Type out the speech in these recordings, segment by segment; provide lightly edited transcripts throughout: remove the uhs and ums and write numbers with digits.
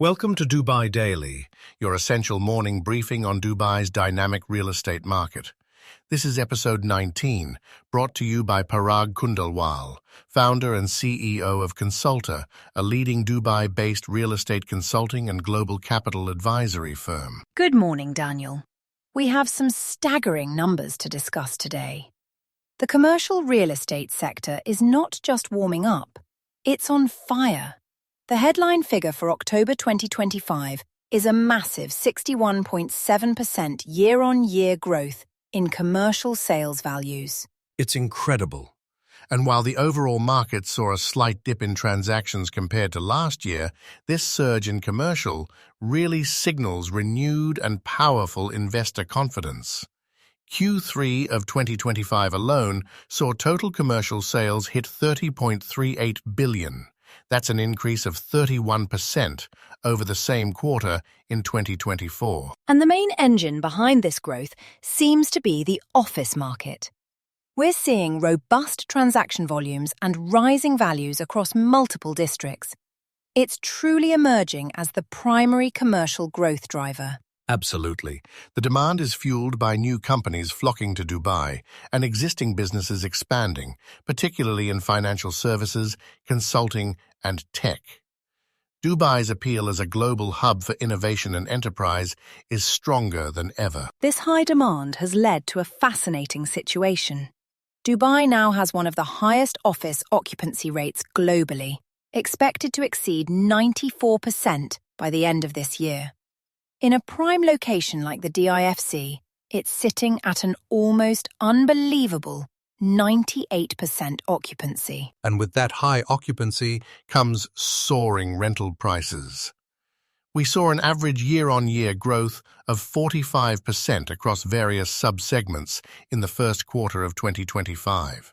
Welcome to Dubai Daily, your essential morning briefing on Dubai's dynamic real estate market. This is episode 19, brought to you by Parag Kundalwal, founder and CEO of Consulta, a leading Dubai-based real estate consulting and global capital advisory firm. Good morning, Daniel. We have some staggering numbers to discuss today. The commercial real estate sector is not just warming up, it's on fire. The headline figure for October 2025 is a massive 61.7% year-on-year growth in commercial sales values. It's incredible. And while the overall market saw a slight dip in transactions compared to last year, this surge in commercial really signals renewed and powerful investor confidence. Q3 of 2025 alone saw total commercial sales hit 30.38 billion. That's an increase of 31% over the same quarter in 2024. And the main engine behind this growth seems to be the office market. We're seeing robust transaction volumes and rising values across multiple districts. It's truly emerging as the primary commercial growth driver. Absolutely. The demand is fueled by new companies flocking to Dubai and existing businesses expanding, particularly in financial services, consulting, and tech. Dubai's appeal as a global hub for innovation and enterprise is stronger than ever. This high demand has led to a fascinating situation. Dubai now has one of the highest office occupancy rates globally, expected to exceed 94% by the end of this year. In a prime location like the DIFC, it's sitting at an almost unbelievable 98% occupancy. And with that high occupancy comes soaring rental prices. We saw an average year-on-year growth of 45% across various sub-segments in the first quarter of 2025.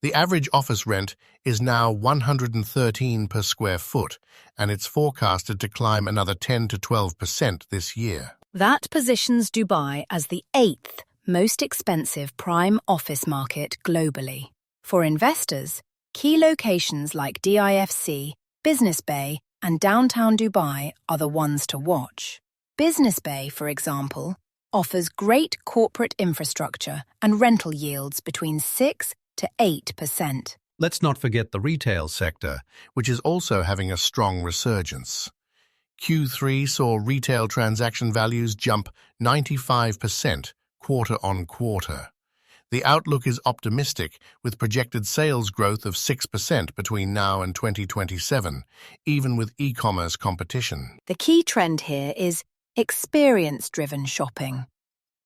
The average office rent is now $113 per square foot, and it's forecasted to climb another 10 to 12% this year. That positions Dubai as the 8th most expensive prime office market globally. For investors, key locations like DIFC, Business Bay, and downtown Dubai are the ones to watch. Business Bay, for example, offers great corporate infrastructure and rental yields between 6 to 8%. Let's not forget the retail sector, which is also having a strong resurgence. Q3 saw retail transaction values jump 95% quarter-on-quarter. The outlook is optimistic, with projected sales growth of 6% between now and 2027, even with e-commerce competition. The key trend here is experience-driven shopping.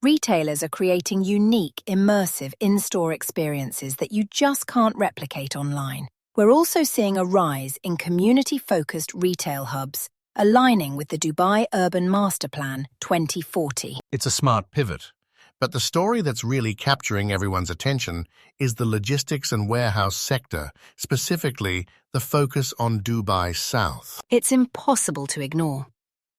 Retailers are creating unique, immersive in-store experiences that you just can't replicate online. We're also seeing a rise in community-focused retail hubs, aligning with the Dubai Urban Master Plan 2040. It's a smart pivot. But the story that's really capturing everyone's attention is the logistics and warehouse sector, specifically the focus on Dubai South. It's impossible to ignore.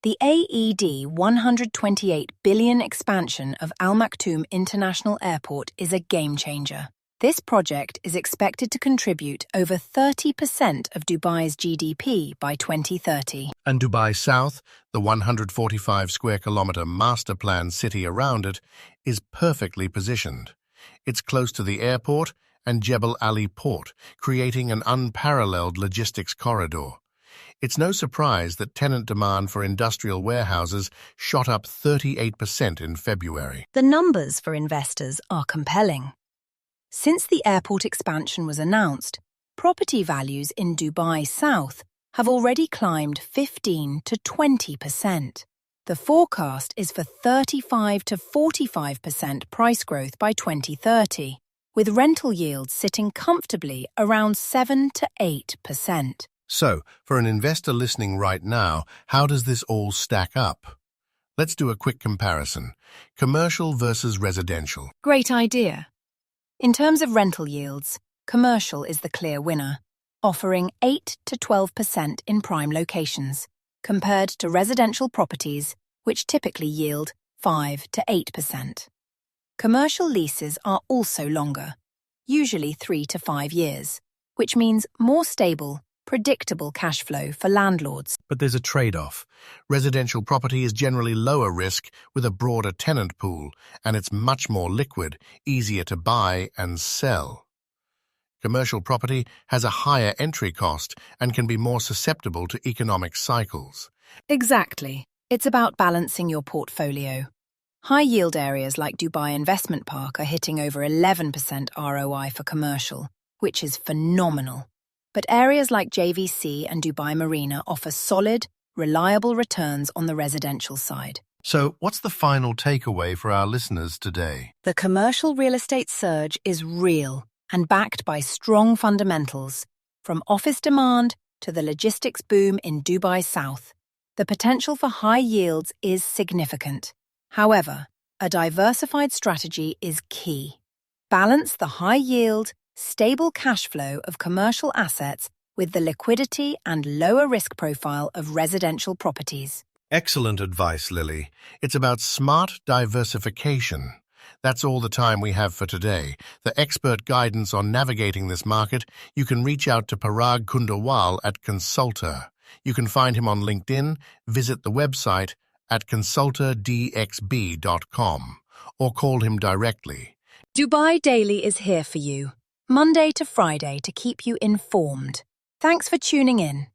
The AED 128 billion expansion of Al Maktoum International Airport is a game-changer. This project is expected to contribute over 30% of Dubai's GDP by 2030. And Dubai South, the 145-square-kilometre master plan city around it, is perfectly positioned. It's close to the airport and Jebel Ali port, creating an unparalleled logistics corridor. It's no surprise that tenant demand for industrial warehouses shot up 38% in February. The numbers for investors are compelling. Since the airport expansion was announced, property values in Dubai South have already climbed 15 to 20%. The forecast is for 35 to 45% price growth by 2030, with rental yields sitting comfortably around 7 to 8%. So, for an investor listening right now, how does this all stack up? Let's do a quick comparison. Commercial versus residential. Great idea. In terms of rental yields, commercial is the clear winner, offering 8 to 12% in prime locations, compared to residential properties, which typically yield 5 to 8%. Commercial leases are also longer, usually 3 to 5 years, which means more stable, predictable cash flow for landlords. But there's a trade-off. Residential property is generally lower risk with a broader tenant pool, and it's much more liquid, easier to buy and sell. Commercial property has a higher entry cost and can be more susceptible to economic cycles. Exactly. It's about balancing your portfolio. High-yield areas like Dubai Investment Park are hitting over 11% ROI for commercial, which is phenomenal. But areas like JVC and Dubai Marina offer solid, reliable returns on the residential side. So, what's the final takeaway for our listeners today? The commercial real estate surge is real and backed by strong fundamentals, from office demand to the logistics boom in Dubai South. The potential for high yields is significant. However, a diversified strategy is key. Balance the high-yield, stable cash flow of commercial assets with the liquidity and lower risk profile of residential properties. Excellent advice, Lily. It's about smart diversification. That's all the time we have for today. For expert guidance on navigating this market, you can reach out to Parag Kundawal at Consultor. You can find him on LinkedIn, visit the website at consultordxb.com, or call him directly. Dubai Daily is here for you, Monday to Friday, to keep you informed. Thanks for tuning in.